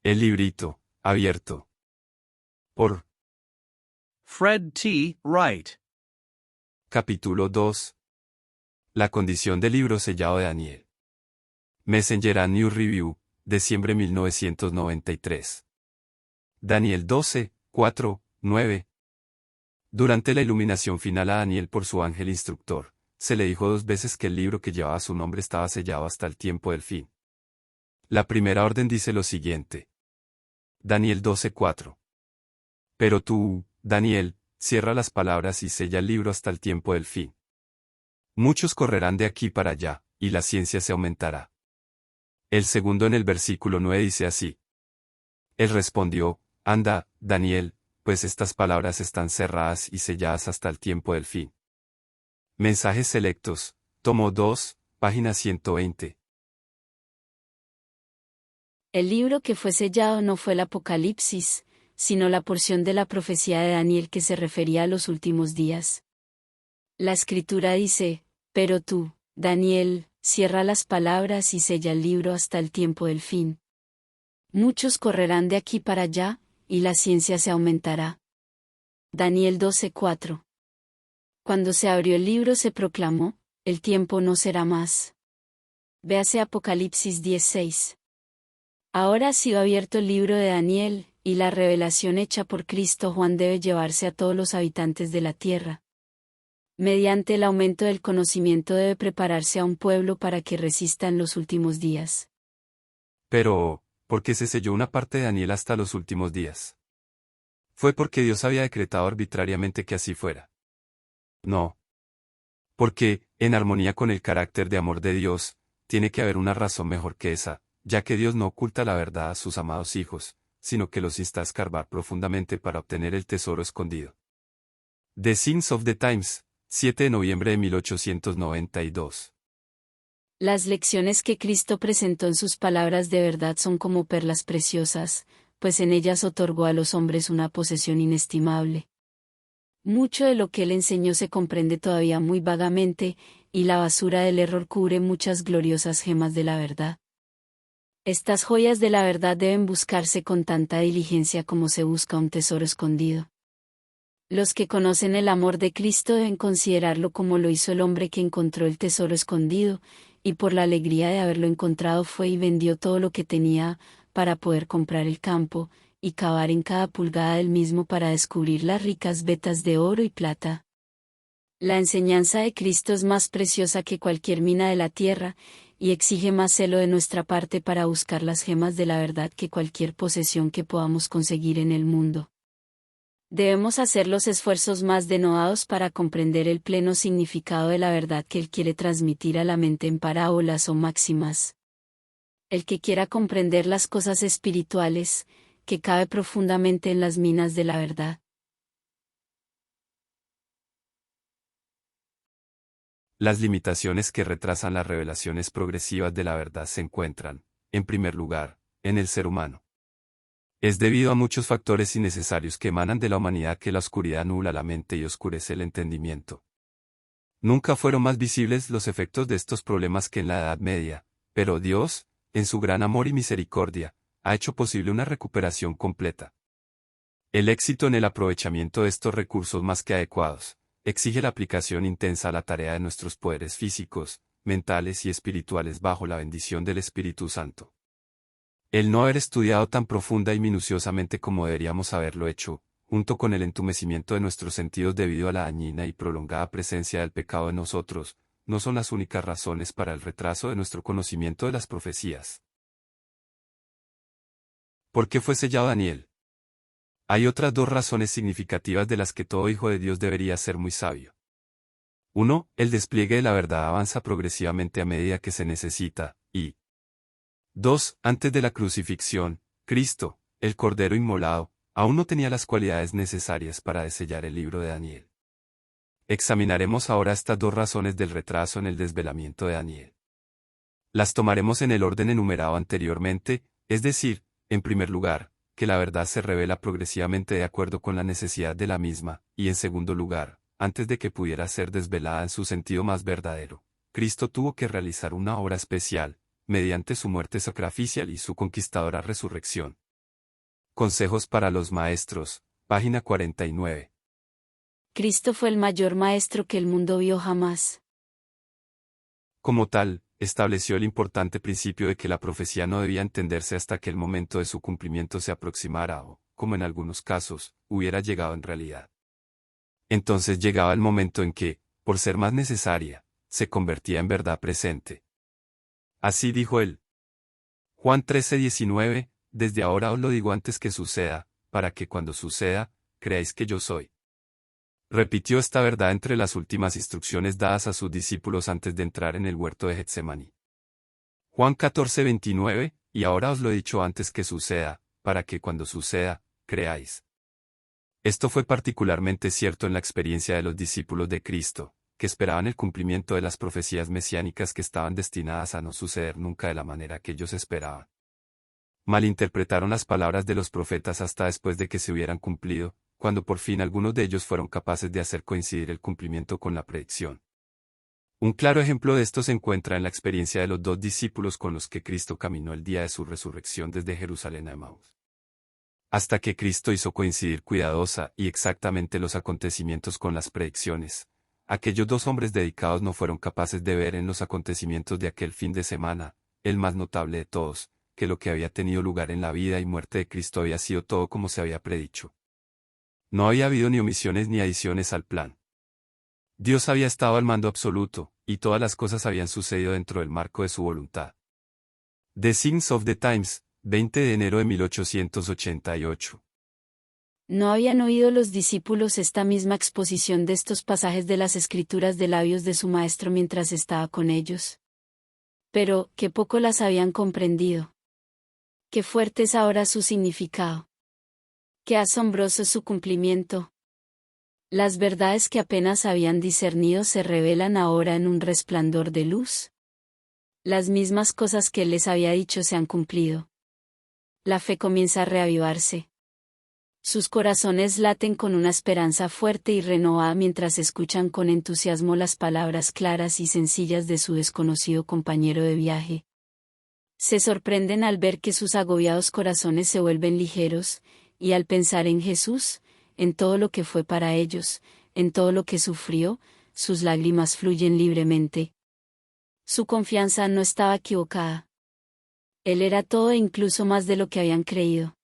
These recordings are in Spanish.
El librito, abierto. Por Fred T. Wright. Capítulo 2. La condición del libro sellado de Daniel. Messenger and News Review, diciembre 1993. Daniel 12, 4, 9. Durante la iluminación final a Daniel por su ángel instructor, se le dijo 2 veces que el libro que llevaba su nombre estaba sellado hasta el tiempo del fin. La primera orden dice lo siguiente. Daniel 12, 4. Pero tú, Daniel, cierra las palabras y sella el libro hasta el tiempo del fin. Muchos correrán de aquí para allá, y la ciencia se aumentará. El segundo en el versículo 9 dice así. Él respondió, anda, Daniel, pues estas palabras están cerradas y selladas hasta el tiempo del fin. Mensajes selectos, tomo 2, página 120. El libro que fue sellado no fue el Apocalipsis, sino la porción de la profecía de Daniel que se refería a los últimos días. La Escritura dice, pero tú, Daniel, cierra las palabras y sella el libro hasta el tiempo del fin. Muchos correrán de aquí para allá, y la ciencia se aumentará. Daniel 12:4. Cuando se abrió el libro se proclamó, el tiempo no será más. Véase Apocalipsis 10:6. Ahora ha sido abierto el libro de Daniel, y la revelación hecha por Cristo Juan debe llevarse a todos los habitantes de la tierra. Mediante el aumento del conocimiento debe prepararse a un pueblo para que resista en los últimos días. Pero, ¿por qué se selló una parte de Daniel hasta los últimos días? ¿Fue porque Dios había decretado arbitrariamente que así fuera? No. Porque, en armonía con el carácter de amor de Dios, tiene que haber una razón mejor que esa, ya que Dios no oculta la verdad a sus amados hijos, sino que los insta a escarbar profundamente para obtener el tesoro escondido. The Signs of the Times, 7 de noviembre de 1892. Las lecciones que Cristo presentó en sus palabras de verdad son como perlas preciosas, pues en ellas otorgó a los hombres una posesión inestimable. Mucho de lo que él enseñó se comprende todavía muy vagamente, y la basura del error cubre muchas gloriosas gemas de la verdad. Estas joyas de la verdad deben buscarse con tanta diligencia como se busca un tesoro escondido. Los que conocen el amor de Cristo deben considerarlo como lo hizo el hombre que encontró el tesoro escondido, y por la alegría de haberlo encontrado fue y vendió todo lo que tenía, para poder comprar el campo, y cavar en cada pulgada del mismo para descubrir las ricas vetas de oro y plata. La enseñanza de Cristo es más preciosa que cualquier mina de la tierra, y exige más celo de nuestra parte para buscar las gemas de la verdad que cualquier posesión que podamos conseguir en el mundo. Debemos hacer los esfuerzos más denodados para comprender el pleno significado de la verdad que Él quiere transmitir a la mente en parábolas o máximas. El que quiera comprender las cosas espirituales, que cabe profundamente en las minas de la verdad. Las limitaciones que retrasan las revelaciones progresivas de la verdad se encuentran, en primer lugar, en el ser humano. Es debido a muchos factores innecesarios que emanan de la humanidad que la oscuridad nubla la mente y oscurece el entendimiento. Nunca fueron más visibles los efectos de estos problemas que en la Edad Media, pero Dios, en su gran amor y misericordia, ha hecho posible una recuperación completa. El éxito en el aprovechamiento de estos recursos más que adecuados, exige la aplicación intensa a la tarea de nuestros poderes físicos, mentales y espirituales bajo la bendición del Espíritu Santo. El no haber estudiado tan profunda y minuciosamente como deberíamos haberlo hecho, junto con el entumecimiento de nuestros sentidos debido a la dañina y prolongada presencia del pecado en nosotros, no son las únicas razones para el retraso de nuestro conocimiento de las profecías. ¿Por qué fue sellado Daniel? Hay otras 2 razones significativas de las que todo hijo de Dios debería ser muy sabio. 1. El despliegue de la verdad avanza progresivamente a medida que se necesita, y 2. Antes de la crucifixión, Cristo, el Cordero inmolado, aún no tenía las cualidades necesarias para desellar el libro de Daniel. Examinaremos ahora estas 2 razones del retraso en el desvelamiento de Daniel. Las tomaremos en el orden enumerado anteriormente, es decir, en primer lugar, que la verdad se revela progresivamente de acuerdo con la necesidad de la misma, y en segundo lugar, antes de que pudiera ser desvelada en su sentido más verdadero, Cristo tuvo que realizar una obra especial, mediante su muerte sacrificial y su conquistadora resurrección. Consejos para los maestros, página 49. Cristo fue el mayor maestro que el mundo vio jamás. Como tal, estableció el importante principio de que la profecía no debía entenderse hasta que el momento de su cumplimiento se aproximara o, como en algunos casos, hubiera llegado en realidad. Entonces llegaba el momento en que, por ser más necesaria, se convertía en verdad presente. Así dijo él. Juan 13:19, desde ahora os lo digo antes que suceda, para que cuando suceda, creáis que yo soy. Repitió esta verdad entre las últimas instrucciones dadas a sus discípulos antes de entrar en el huerto de Getsemaní. Juan 14:29, y ahora os lo he dicho antes que suceda, para que cuando suceda, creáis. Esto fue particularmente cierto en la experiencia de los discípulos de Cristo, que esperaban el cumplimiento de las profecías mesiánicas que estaban destinadas a no suceder nunca de la manera que ellos esperaban. Malinterpretaron las palabras de los profetas hasta después de que se hubieran cumplido, cuando por fin algunos de ellos fueron capaces de hacer coincidir el cumplimiento con la predicción. Un claro ejemplo de esto se encuentra en la experiencia de los 2 discípulos con los que Cristo caminó el día de su resurrección desde Jerusalén a Emaús. Hasta que Cristo hizo coincidir cuidadosa y exactamente los acontecimientos con las predicciones, aquellos 2 hombres dedicados no fueron capaces de ver en los acontecimientos de aquel fin de semana, el más notable de todos, que lo que había tenido lugar en la vida y muerte de Cristo había sido todo como se había predicho. No había habido ni omisiones ni adiciones al plan. Dios había estado al mando absoluto, y todas las cosas habían sucedido dentro del marco de su voluntad. The Signs of the Times, 20 de enero de 1888. ¿No habían oído los discípulos esta misma exposición de estos pasajes de las Escrituras de labios de su maestro mientras estaba con ellos? Pero, qué poco las habían comprendido. Qué fuerte es ahora su significado. Qué asombroso es su cumplimiento. Las verdades que apenas habían discernido se revelan ahora en un resplandor de luz. Las mismas cosas que él les había dicho se han cumplido. La fe comienza a reavivarse. Sus corazones laten con una esperanza fuerte y renovada mientras escuchan con entusiasmo las palabras claras y sencillas de su desconocido compañero de viaje. Se sorprenden al ver que sus agobiados corazones se vuelven ligeros, y al pensar en Jesús, en todo lo que fue para ellos, en todo lo que sufrió, sus lágrimas fluyen libremente. Su confianza no estaba equivocada. Él era todo e incluso más de lo que habían creído.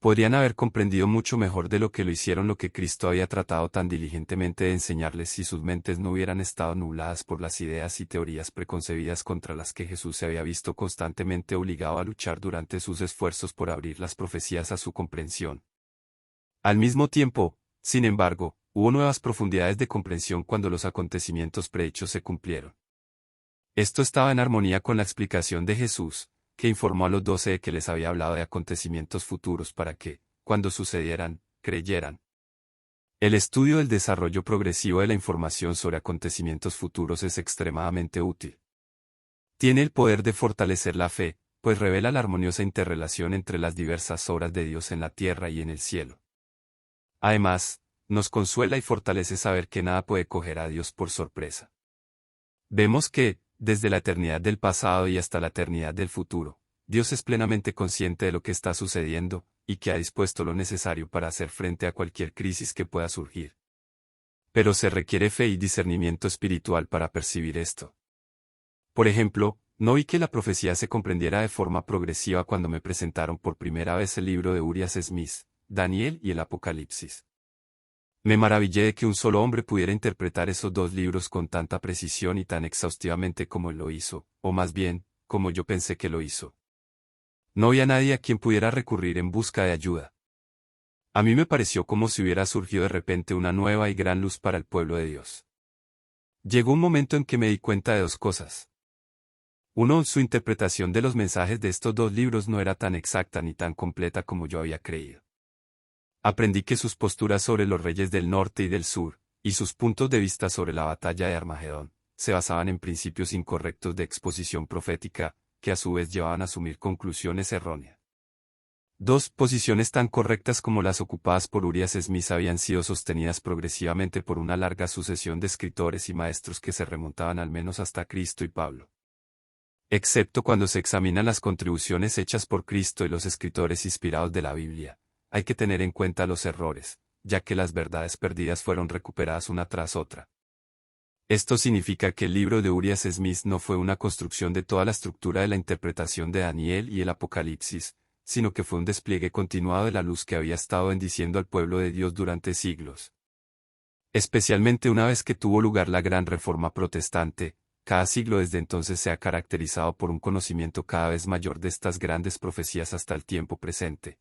Podrían haber comprendido mucho mejor de lo que lo hicieron lo que Cristo había tratado tan diligentemente de enseñarles si sus mentes no hubieran estado nubladas por las ideas y teorías preconcebidas contra las que Jesús se había visto constantemente obligado a luchar durante sus esfuerzos por abrir las profecías a su comprensión. Al mismo tiempo, sin embargo, hubo nuevas profundidades de comprensión cuando los acontecimientos predichos se cumplieron. Esto estaba en armonía con la explicación de Jesús, que informó a los 12 de que les había hablado de acontecimientos futuros para que, cuando sucedieran, creyeran. El estudio del desarrollo progresivo de la información sobre acontecimientos futuros es extremadamente útil. Tiene el poder de fortalecer la fe, pues revela la armoniosa interrelación entre las diversas obras de Dios en la tierra y en el cielo. Además, nos consuela y fortalece saber que nada puede coger a Dios por sorpresa. Vemos que, desde la eternidad del pasado y hasta la eternidad del futuro, Dios es plenamente consciente de lo que está sucediendo, y que ha dispuesto lo necesario para hacer frente a cualquier crisis que pueda surgir. Pero se requiere fe y discernimiento espiritual para percibir esto. Por ejemplo, no vi que la profecía se comprendiera de forma progresiva cuando me presentaron por primera vez el libro de Urias Smith, Daniel y el Apocalipsis. Me maravillé de que un solo hombre pudiera interpretar esos 2 libros con tanta precisión y tan exhaustivamente como él lo hizo, o más bien, como yo pensé que lo hizo. No había nadie a quien pudiera recurrir en busca de ayuda. A mí me pareció como si hubiera surgido de repente una nueva y gran luz para el pueblo de Dios. Llegó un momento en que me di cuenta de 2 cosas. Uno, su interpretación de los mensajes de estos 2 libros no era tan exacta ni tan completa como yo había creído. Aprendí que sus posturas sobre los reyes del norte y del sur, y sus puntos de vista sobre la batalla de Armagedón, se basaban en principios incorrectos de exposición profética, que a su vez llevaban a asumir conclusiones erróneas. 2 posiciones tan correctas como las ocupadas por Urias Smith habían sido sostenidas progresivamente por una larga sucesión de escritores y maestros que se remontaban al menos hasta Cristo y Pablo. Excepto cuando se examinan las contribuciones hechas por Cristo y los escritores inspirados de la Biblia, hay que tener en cuenta los errores, ya que las verdades perdidas fueron recuperadas una tras otra. Esto significa que el libro de Urias Smith no fue una construcción de toda la estructura de la interpretación de Daniel y el Apocalipsis, sino que fue un despliegue continuado de la luz que había estado bendiciendo al pueblo de Dios durante siglos. Especialmente una vez que tuvo lugar la gran reforma protestante, cada siglo desde entonces se ha caracterizado por un conocimiento cada vez mayor de estas grandes profecías hasta el tiempo presente.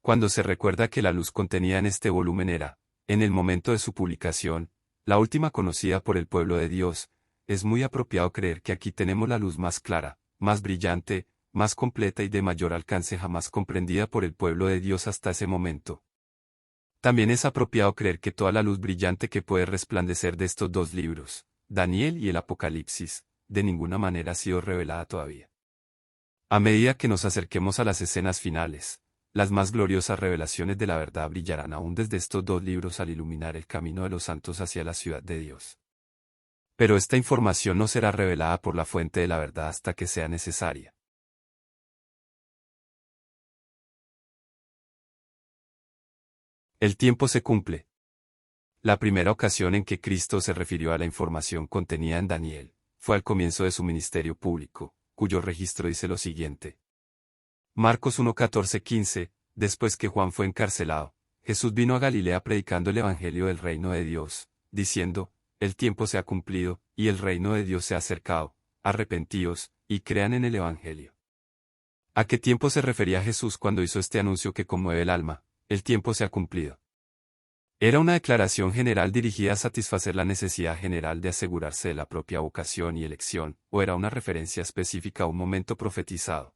Cuando se recuerda que la luz contenida en este volumen era, en el momento de su publicación, la última conocida por el pueblo de Dios, es muy apropiado creer que aquí tenemos la luz más clara, más brillante, más completa y de mayor alcance jamás comprendida por el pueblo de Dios hasta ese momento. También es apropiado creer que toda la luz brillante que puede resplandecer de estos dos libros, Daniel y el Apocalipsis, de ninguna manera ha sido revelada todavía. A medida que nos acerquemos a las escenas finales, las más gloriosas revelaciones de la verdad brillarán aún desde estos dos libros al iluminar el camino de los santos hacia la ciudad de Dios. Pero esta información no será revelada por la fuente de la verdad hasta que sea necesaria. El tiempo se cumple. La primera ocasión en que Cristo se refirió a la información contenida en Daniel, fue al comienzo de su ministerio público, cuyo registro dice lo siguiente. Marcos 1:14-15, después que Juan fue encarcelado, Jesús vino a Galilea predicando el Evangelio del reino de Dios, diciendo, el tiempo se ha cumplido, y el reino de Dios se ha acercado, arrepentíos, y crean en el Evangelio. ¿A qué tiempo se refería Jesús cuando hizo este anuncio que conmueve el alma? El tiempo se ha cumplido. Era una declaración general dirigida a satisfacer la necesidad general de asegurarse de la propia vocación y elección, o era una referencia específica a un momento profetizado.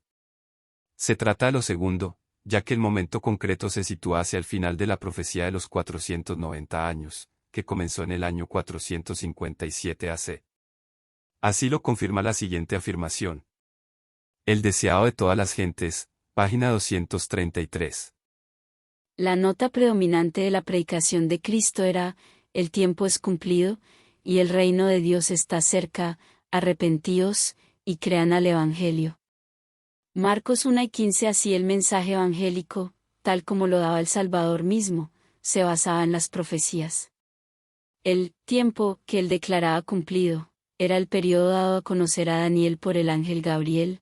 Se trata de lo segundo, ya que el momento concreto se sitúa hacia el final de la profecía de los 490 años, que comenzó en el año 457 AC. Así lo confirma la siguiente afirmación. El deseado de todas las gentes, página 233. La nota predominante de la predicación de Cristo era, el tiempo es cumplido, y el reino de Dios está cerca, arrepentíos, y crean al Evangelio. Marcos 1:15. Así el mensaje evangélico, tal como lo daba el Salvador mismo, se basaba en las profecías. El tiempo que él declaraba cumplido, era el periodo dado a conocer a Daniel por el ángel Gabriel.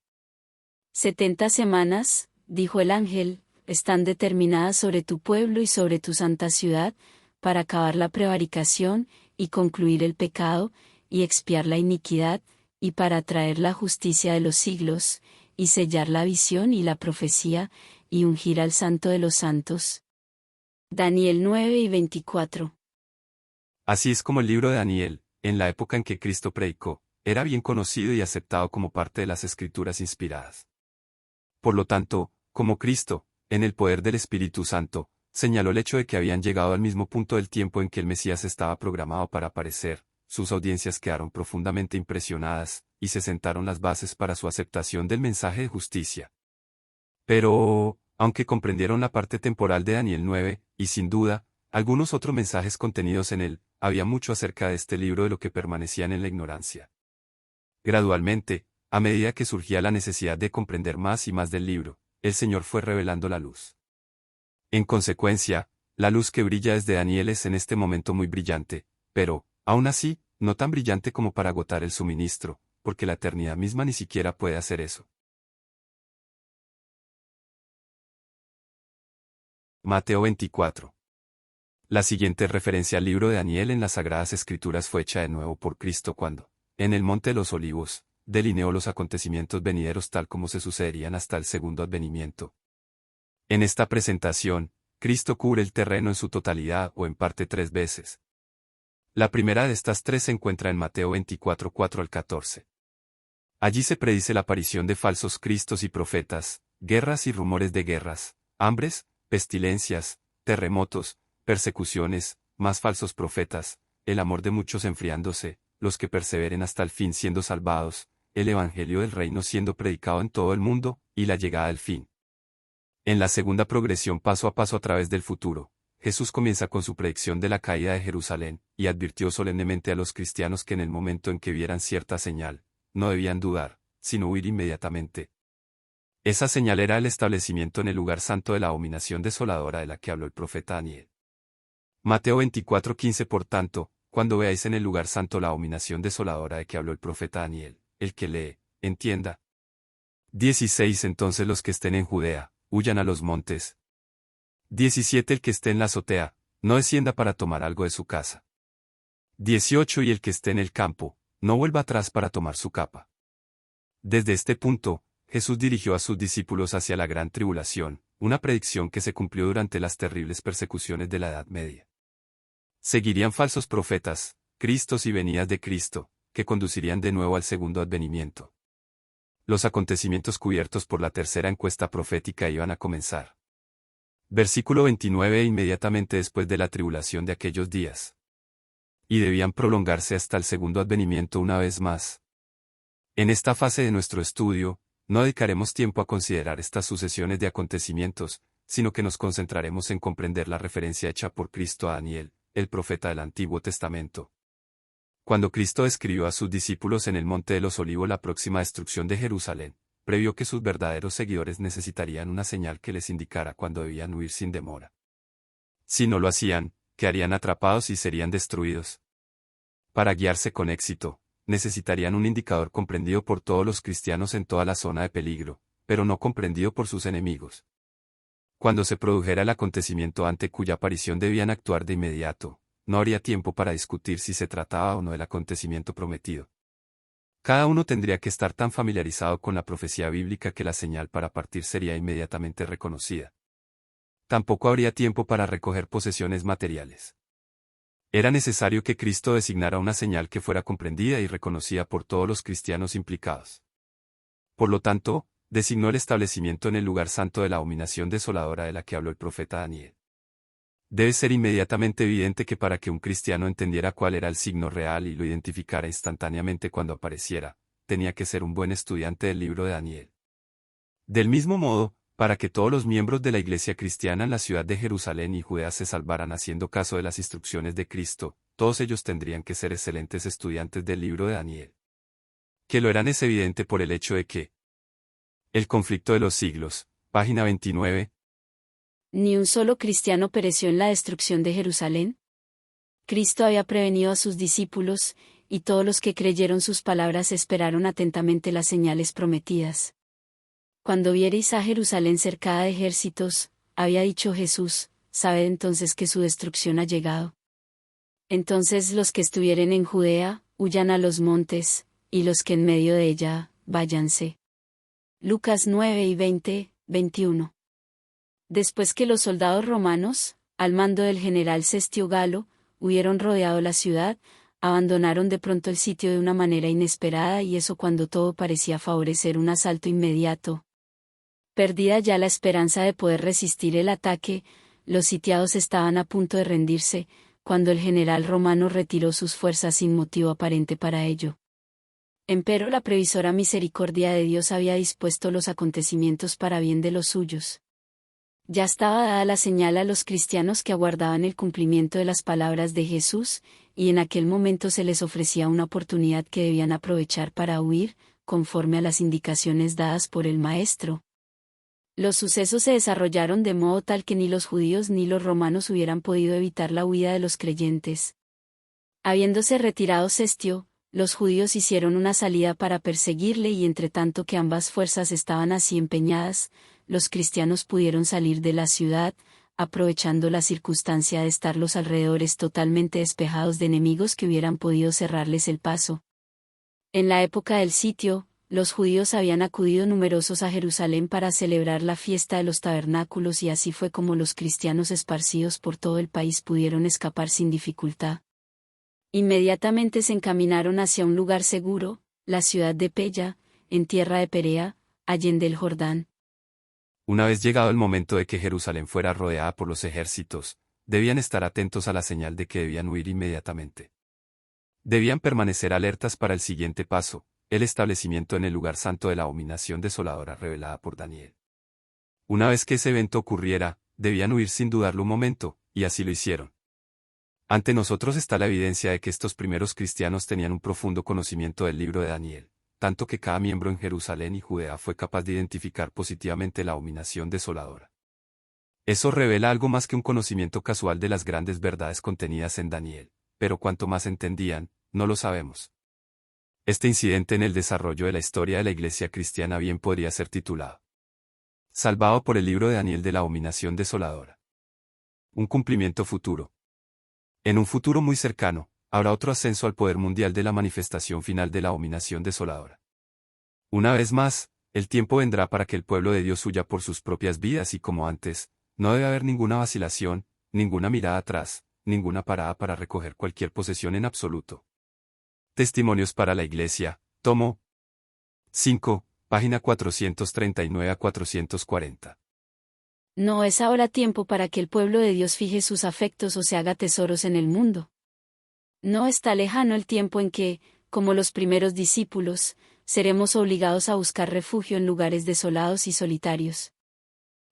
70 semanas, dijo el ángel, están determinadas sobre tu pueblo y sobre tu santa ciudad, para acabar la prevaricación, y concluir el pecado, y expiar la iniquidad, y para traer la justicia de los siglos, y sellar la visión y la profecía, y ungir al Santo de los Santos. Daniel 9:24. Así es como el libro de Daniel, en la época en que Cristo predicó, era bien conocido y aceptado como parte de las Escrituras inspiradas. Por lo tanto, como Cristo, en el poder del Espíritu Santo, señaló el hecho de que habían llegado al mismo punto del tiempo en que el Mesías estaba programado para aparecer, sus audiencias quedaron profundamente impresionadas, y se sentaron las bases para su aceptación del mensaje de justicia. Pero, aunque comprendieron la parte temporal de Daniel 9, y sin duda, algunos otros mensajes contenidos en él, había mucho acerca de este libro de lo que permanecían en la ignorancia. Gradualmente, a medida que surgía la necesidad de comprender más y más del libro, el Señor fue revelando la luz. En consecuencia, la luz que brilla desde Daniel es en este momento muy brillante, pero, aún así, no tan brillante como para agotar el suministro, porque la eternidad misma ni siquiera puede hacer eso. Mateo 24. La siguiente referencia al libro de Daniel en las Sagradas Escrituras fue hecha de nuevo por Cristo cuando, en el Monte de los Olivos, delineó los acontecimientos venideros tal como se sucederían hasta el segundo advenimiento. En esta presentación, Cristo cubre el terreno en su totalidad o en parte 3 veces. La primera de estas 3 se encuentra en Mateo 24, 4-14. Allí se predice la aparición de falsos cristos y profetas, guerras y rumores de guerras, hambres, pestilencias, terremotos, persecuciones, más falsos profetas, el amor de muchos enfriándose, los que perseveren hasta el fin siendo salvados, el evangelio del reino siendo predicado en todo el mundo, y la llegada del fin. En la segunda progresión paso a paso a través del futuro, Jesús comienza con su predicción de la caída de Jerusalén, y advirtió solemnemente a los cristianos que en el momento en que vieran cierta señal, no debían dudar, sino huir inmediatamente. Esa señal era el establecimiento en el lugar santo de la abominación desoladora de la que habló el profeta Daniel. Mateo 24:15. Por tanto, cuando veáis en el lugar santo la abominación desoladora de que habló el profeta Daniel, el que lee, entienda. 16. Entonces los que estén en Judea, huyan a los montes. 17. El que esté en la azotea, no descienda para tomar algo de su casa. 18. Y el que esté en el campo, no vuelva atrás para tomar su capa. Desde este punto, Jesús dirigió a sus discípulos hacia la gran tribulación, una predicción que se cumplió durante las terribles persecuciones de la Edad Media. Seguirían falsos profetas, Cristos y venidas de Cristo, que conducirían de nuevo al segundo advenimiento. Los acontecimientos cubiertos por la tercera encuesta profética iban a comenzar. Versículo 29. Inmediatamente después de la tribulación de aquellos días. Y debían prolongarse hasta el segundo advenimiento una vez más. En esta fase de nuestro estudio, no dedicaremos tiempo a considerar estas sucesiones de acontecimientos, sino que nos concentraremos en comprender la referencia hecha por Cristo a Daniel, el profeta del Antiguo Testamento. Cuando Cristo describió a sus discípulos en el Monte de los Olivos la próxima destrucción de Jerusalén, previó que sus verdaderos seguidores necesitarían una señal que les indicara cuándo debían huir sin demora. Si no lo hacían, quedarían atrapados y serían destruidos. Para guiarse con éxito, necesitarían un indicador comprendido por todos los cristianos en toda la zona de peligro, pero no comprendido por sus enemigos. Cuando se produjera el acontecimiento ante cuya aparición debían actuar de inmediato, no habría tiempo para discutir si se trataba o no del acontecimiento prometido. Cada uno tendría que estar tan familiarizado con la profecía bíblica que la señal para partir sería inmediatamente reconocida. Tampoco habría tiempo para recoger posesiones materiales. Era necesario que Cristo designara una señal que fuera comprendida y reconocida por todos los cristianos implicados. Por lo tanto, designó el establecimiento en el lugar santo de la abominación desoladora de la que habló el profeta Daniel. Debe ser inmediatamente evidente que para que un cristiano entendiera cuál era el signo real y lo identificara instantáneamente cuando apareciera, tenía que ser un buen estudiante del libro de Daniel. Del mismo modo, para que todos los miembros de la Iglesia cristiana en la ciudad de Jerusalén y Judea se salvaran haciendo caso de las instrucciones de Cristo, todos ellos tendrían que ser excelentes estudiantes del libro de Daniel. Que lo eran es evidente por el hecho de que el conflicto de los siglos, página 29. ¿Ni un solo cristiano pereció en la destrucción de Jerusalén? Cristo había prevenido a sus discípulos, y todos los que creyeron sus palabras esperaron atentamente las señales prometidas. Cuando viereis a Jerusalén cercada de ejércitos, había dicho Jesús, sabed entonces que su destrucción ha llegado. Entonces los que estuvieren en Judea, huyan a los montes, y los que en medio de ella, váyanse. Lucas 9 y 20, 21. Después que los soldados romanos, al mando del general Cestio Galo, hubieron rodeado la ciudad, abandonaron de pronto el sitio de una manera inesperada y eso cuando todo parecía favorecer un asalto inmediato. Perdida ya la esperanza de poder resistir el ataque, los sitiados estaban a punto de rendirse, cuando el general romano retiró sus fuerzas sin motivo aparente para ello. Empero la previsora misericordia de Dios había dispuesto los acontecimientos para bien de los suyos. Ya estaba dada la señal a los cristianos que aguardaban el cumplimiento de las palabras de Jesús, y en aquel momento se les ofrecía una oportunidad que debían aprovechar para huir, conforme a las indicaciones dadas por el Maestro. Los sucesos se desarrollaron de modo tal que ni los judíos ni los romanos hubieran podido evitar la huida de los creyentes. Habiéndose retirado Cestio, los judíos hicieron una salida para perseguirle y entre tanto que ambas fuerzas estaban así empeñadas, los cristianos pudieron salir de la ciudad, aprovechando la circunstancia de estar los alrededores totalmente despejados de enemigos que hubieran podido cerrarles el paso. En la época del sitio, los judíos habían acudido numerosos a Jerusalén para celebrar la fiesta de los tabernáculos y así fue como los cristianos esparcidos por todo el país pudieron escapar sin dificultad. Inmediatamente se encaminaron hacia un lugar seguro, la ciudad de Pella, en tierra de Perea, allende el Jordán. Una vez llegado el momento de que Jerusalén fuera rodeada por los ejércitos, debían estar atentos a la señal de que debían huir inmediatamente. Debían permanecer alertas para el siguiente paso, el establecimiento en el lugar santo de la abominación desoladora revelada por Daniel. Una vez que ese evento ocurriera, debían huir sin dudarlo un momento, y así lo hicieron. Ante nosotros está la evidencia de que estos primeros cristianos tenían un profundo conocimiento del libro de Daniel, tanto que cada miembro en Jerusalén y Judea fue capaz de identificar positivamente la abominación desoladora. Eso revela algo más que un conocimiento casual de las grandes verdades contenidas en Daniel, pero cuanto más entendían, no lo sabemos. Este incidente en el desarrollo de la historia de la Iglesia cristiana bien podría ser titulado Salvado por el libro de Daniel de la abominación desoladora. Un cumplimiento futuro. En un futuro muy cercano, habrá otro ascenso al poder mundial de la manifestación final de la abominación desoladora. Una vez más, el tiempo vendrá para que el pueblo de Dios huya por sus propias vidas y como antes, no debe haber ninguna vacilación, ninguna mirada atrás, ninguna parada para recoger cualquier posesión en absoluto. Testimonios para la Iglesia, tomo 5, página 439 a 440. No es ahora tiempo para que el pueblo de Dios fije sus afectos o se haga tesoros en el mundo. No está lejano el tiempo en que, como los primeros discípulos, seremos obligados a buscar refugio en lugares desolados y solitarios.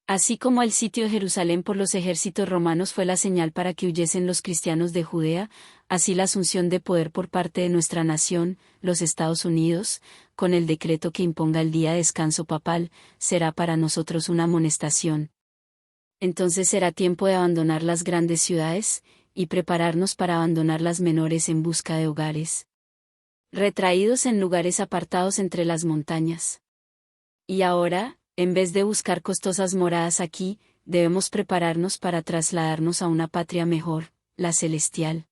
Así como el sitio de Jerusalén por los ejércitos romanos fue la señal para que huyesen los cristianos de Judea, así la asunción de poder por parte de nuestra nación, los Estados Unidos, con el decreto que imponga el día de descanso papal, será para nosotros una amonestación. Entonces será tiempo de abandonar las grandes ciudades, y prepararnos para abandonar las menores en busca de hogares retraídos en lugares apartados entre las montañas. Y ahora, en vez de buscar costosas moradas aquí, debemos prepararnos para trasladarnos a una patria mejor, la celestial.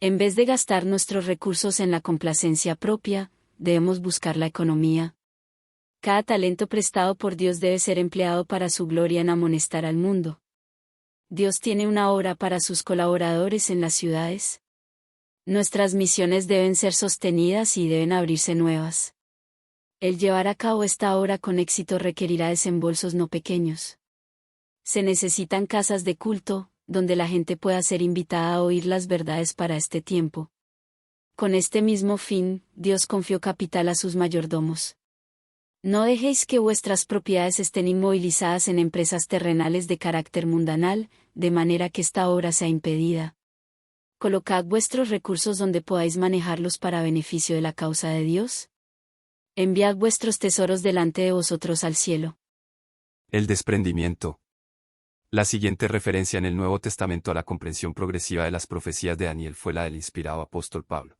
En vez de gastar nuestros recursos en la complacencia propia, debemos buscar la economía. Cada talento prestado por Dios debe ser empleado para su gloria en amonestar al mundo. Dios tiene una obra para sus colaboradores en las ciudades. Nuestras misiones deben ser sostenidas y deben abrirse nuevas. El llevar a cabo esta obra con éxito requerirá desembolsos no pequeños. Se necesitan casas de culto, donde la gente pueda ser invitada a oír las verdades para este tiempo. Con este mismo fin, Dios confió capital a sus mayordomos. No dejéis que vuestras propiedades estén inmovilizadas en empresas terrenales de carácter mundanal, de manera que esta obra sea impedida. Colocad vuestros recursos donde podáis manejarlos para beneficio de la causa de Dios. Enviad vuestros tesoros delante de vosotros al cielo. El desprendimiento. La siguiente referencia en el Nuevo Testamento a la comprensión progresiva de las profecías de Daniel fue la del inspirado apóstol Pablo.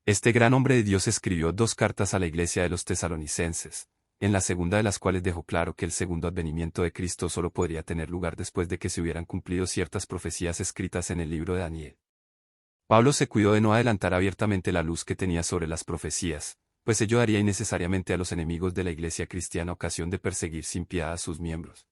Este gran hombre de Dios escribió 2 cartas a la iglesia de los tesalonicenses, en la segunda de las cuales dejó claro que el segundo advenimiento de Cristo solo podría tener lugar después de que se hubieran cumplido ciertas profecías escritas en el libro de Daniel. Pablo se cuidó de no adelantar abiertamente la luz que tenía sobre las profecías, pues ello daría innecesariamente a los enemigos de la iglesia cristiana ocasión de perseguir sin piedad a sus miembros.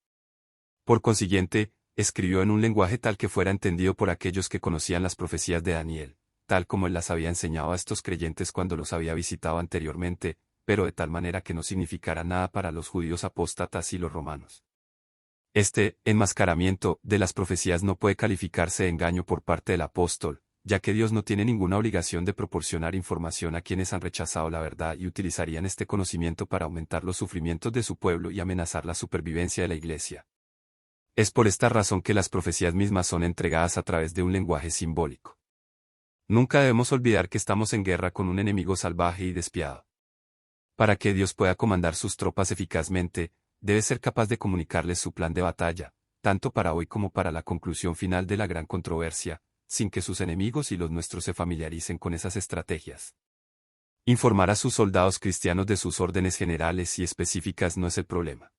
Por consiguiente, escribió en un lenguaje tal que fuera entendido por aquellos que conocían las profecías de Daniel, tal como él las había enseñado a estos creyentes cuando los había visitado anteriormente, pero de tal manera que no significara nada para los judíos apóstatas y los romanos. Este enmascaramiento de las profecías no puede calificarse de engaño por parte del apóstol, ya que Dios no tiene ninguna obligación de proporcionar información a quienes han rechazado la verdad y utilizarían este conocimiento para aumentar los sufrimientos de su pueblo y amenazar la supervivencia de la iglesia. Es por esta razón que las profecías mismas son entregadas a través de un lenguaje simbólico. Nunca debemos olvidar que estamos en guerra con un enemigo salvaje y despiadado. Para que Dios pueda comandar sus tropas eficazmente, debe ser capaz de comunicarles su plan de batalla, tanto para hoy como para la conclusión final de la gran controversia, sin que sus enemigos y los nuestros se familiaricen con esas estrategias. Informar a sus soldados cristianos de sus órdenes generales y específicas no es el problema.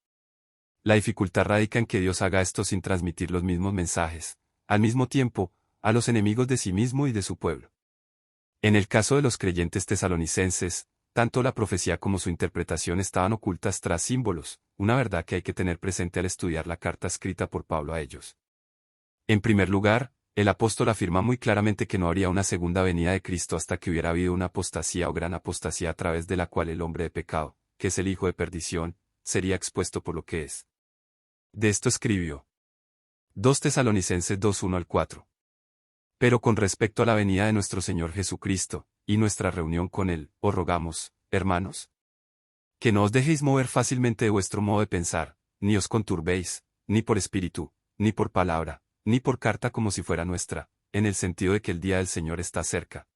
La dificultad radica en que Dios haga esto sin transmitir los mismos mensajes, al mismo tiempo, a los enemigos de sí mismo y de su pueblo. En el caso de los creyentes tesalonicenses, tanto la profecía como su interpretación estaban ocultas tras símbolos, una verdad que hay que tener presente al estudiar la carta escrita por Pablo a ellos. En primer lugar, el apóstol afirma muy claramente que no habría una segunda venida de Cristo hasta que hubiera habido una apostasía o gran apostasía a través de la cual el hombre de pecado, que es el hijo de perdición, sería expuesto por lo que es. De esto escribió 2 Tesalonicenses 2:1-4. Pero con respecto a la venida de nuestro Señor Jesucristo, y nuestra reunión con Él, os rogamos, hermanos, que no os dejéis mover fácilmente de vuestro modo de pensar, ni os conturbéis, ni por espíritu, ni por palabra, ni por carta como si fuera nuestra, en el sentido de que el día del Señor está cerca.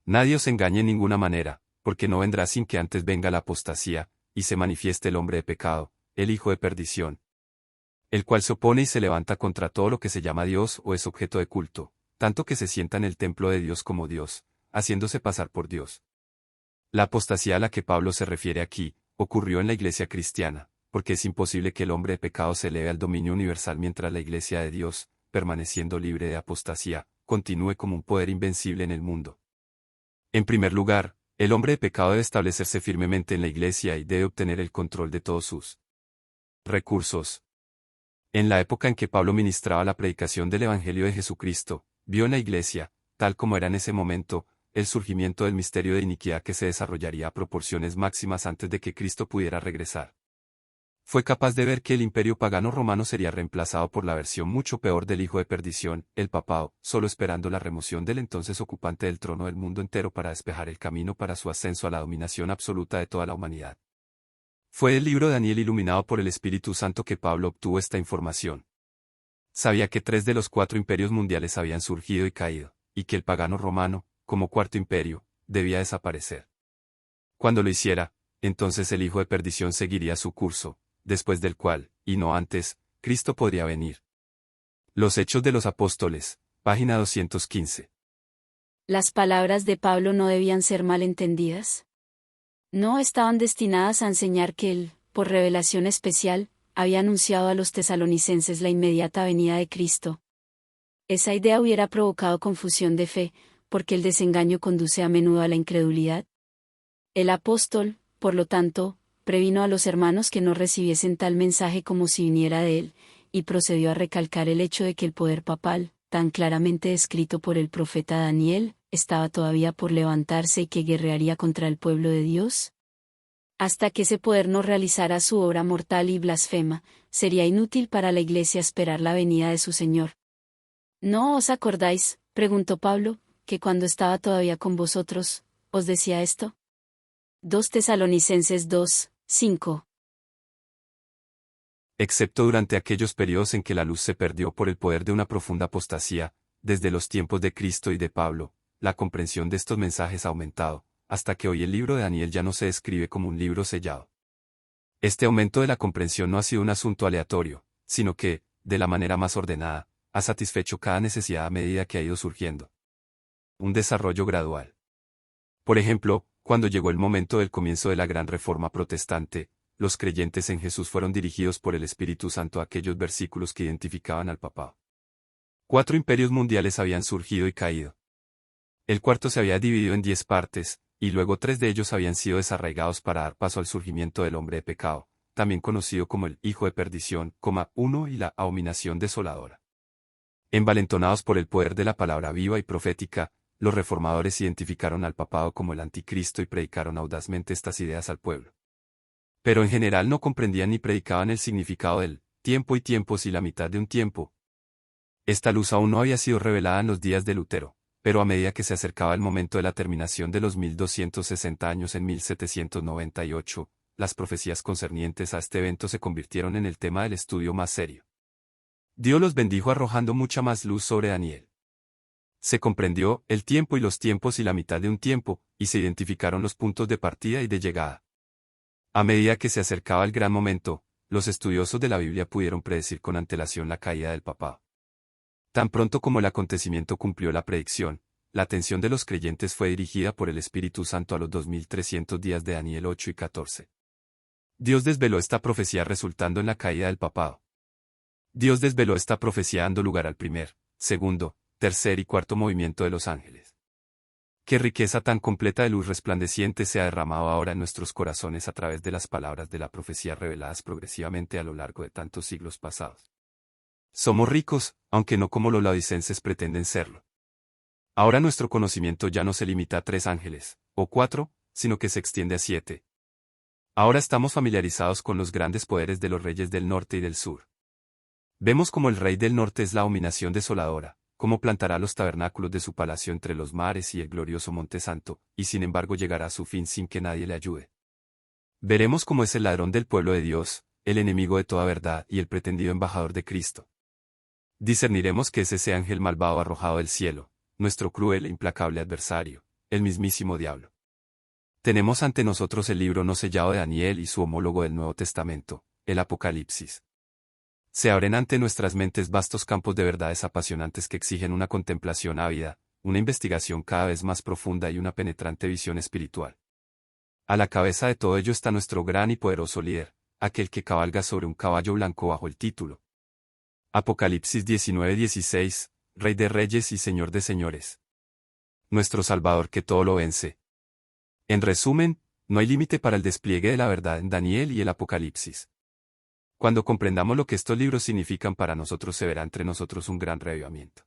Nadie os engañe en ninguna manera, porque no vendrá sin que antes venga la apostasía, y se manifieste el hombre de pecado, el hijo de perdición, el cual se opone y se levanta contra todo lo que se llama Dios o es objeto de culto, tanto que se sienta en el templo de Dios como Dios, haciéndose pasar por Dios. La apostasía a la que Pablo se refiere aquí, ocurrió en la iglesia cristiana, porque es imposible que el hombre de pecado se eleve al dominio universal mientras la iglesia de Dios, permaneciendo libre de apostasía, continúe como un poder invencible en el mundo. En primer lugar, el hombre de pecado debe establecerse firmemente en la iglesia y debe obtener el control de todos sus recursos. En la época en que Pablo ministraba la predicación del Evangelio de Jesucristo, vio en la iglesia, tal como era en ese momento, el surgimiento del misterio de iniquidad que se desarrollaría a proporciones máximas antes de que Cristo pudiera regresar. Fue capaz de ver que el imperio pagano romano sería reemplazado por la versión mucho peor del hijo de perdición, el papado, solo esperando la remoción del entonces ocupante del trono del mundo entero para despejar el camino para su ascenso a la dominación absoluta de toda la humanidad. Fue del libro de Daniel iluminado por el Espíritu Santo que Pablo obtuvo esta información. Sabía que 3 de los 4 imperios mundiales habían surgido y caído, y que el pagano romano, como cuarto imperio, debía desaparecer. Cuando lo hiciera, entonces el hijo de perdición seguiría su curso, después del cual, y no antes, Cristo podría venir. Los Hechos de los Apóstoles, página 215. ¿Las palabras de Pablo no debían ser mal entendidas? No estaban destinadas a enseñar que él, por revelación especial, había anunciado a los tesalonicenses la inmediata venida de Cristo. Esa idea hubiera provocado confusión de fe, porque el desengaño conduce a menudo a la incredulidad. El apóstol, por lo tanto, previno a los hermanos que no recibiesen tal mensaje como si viniera de él, y procedió a recalcar el hecho de que el poder papal, tan claramente descrito por el profeta Daniel, estaba todavía por levantarse y que guerrearía contra el pueblo de Dios. Hasta que ese poder no realizara su obra mortal y blasfema, sería inútil para la Iglesia esperar la venida de su Señor. ¿No os acordáis, preguntó Pablo, que cuando estaba todavía con vosotros, os decía esto? 2 Tesalonicenses 2, 5. Excepto durante aquellos periodos en que la luz se perdió por el poder de una profunda apostasía, desde los tiempos de Cristo y de Pablo, la comprensión de estos mensajes ha aumentado, hasta que hoy el libro de Daniel ya no se describe como un libro sellado. Este aumento de la comprensión no ha sido un asunto aleatorio, sino que, de la manera más ordenada, ha satisfecho cada necesidad a medida que ha ido surgiendo. Un desarrollo gradual. Por ejemplo, cuando llegó el momento del comienzo de la gran reforma protestante, los creyentes en Jesús fueron dirigidos por el Espíritu Santo a aquellos versículos que identificaban al papado. 4 imperios mundiales habían surgido y caído. El cuarto se había dividido en 10 partes, y luego 3 de ellos habían sido desarraigados para dar paso al surgimiento del hombre de pecado, también conocido como el hijo de perdición, 1 y la abominación desoladora. Envalentonados por el poder de la palabra viva y profética, los reformadores identificaron al papado como el anticristo y predicaron audazmente estas ideas al pueblo. Pero en general no comprendían ni predicaban el significado del tiempo y tiempos y la mitad de un tiempo. Esta luz aún no había sido revelada en los días de Lutero, pero a medida que se acercaba el momento de la terminación de los 1260 años en 1798, las profecías concernientes a este evento se convirtieron en el tema del estudio más serio. Dios los bendijo arrojando mucha más luz sobre Daniel. Se comprendió el tiempo y los tiempos y la mitad de un tiempo, y se identificaron los puntos de partida y de llegada. A medida que se acercaba el gran momento, los estudiosos de la Biblia pudieron predecir con antelación la caída del papado. Tan pronto como el acontecimiento cumplió la predicción, la atención de los creyentes fue dirigida por el Espíritu Santo a los 2300 días de Daniel 8 y 14. Dios desveló esta profecía resultando en la caída del papado. Dios desveló esta profecía dando lugar al primer, segundo, tercer y cuarto movimiento de los ángeles. Qué riqueza tan completa de luz resplandeciente se ha derramado ahora en nuestros corazones a través de las palabras de la profecía reveladas progresivamente a lo largo de tantos siglos pasados. Somos ricos, aunque no como los laodicenses pretenden serlo. Ahora nuestro conocimiento ya no se limita a 3 ángeles, o 4, sino que se extiende a 7. Ahora estamos familiarizados con los grandes poderes de los reyes del norte y del sur. Vemos como el rey del norte es la abominación desoladora, cómo plantará los tabernáculos de su palacio entre los mares y el glorioso Monte Santo, y sin embargo llegará a su fin sin que nadie le ayude. Veremos cómo es el ladrón del pueblo de Dios, el enemigo de toda verdad y el pretendido embajador de Cristo. Discerniremos que es ese ángel malvado arrojado del cielo, nuestro cruel e implacable adversario, el mismísimo diablo. Tenemos ante nosotros el libro no sellado de Daniel y su homólogo del Nuevo Testamento, el Apocalipsis. Se abren ante nuestras mentes vastos campos de verdades apasionantes que exigen una contemplación ávida, una investigación cada vez más profunda y una penetrante visión espiritual. A la cabeza de todo ello está nuestro gran y poderoso líder, aquel que cabalga sobre un caballo blanco bajo el título. Apocalipsis 19:16, Rey de Reyes y Señor de Señores. Nuestro Salvador que todo lo vence. En resumen, no hay límite para el despliegue de la verdad en Daniel y el Apocalipsis. Cuando comprendamos lo que estos libros significan para nosotros se verá entre nosotros un gran reavivamiento.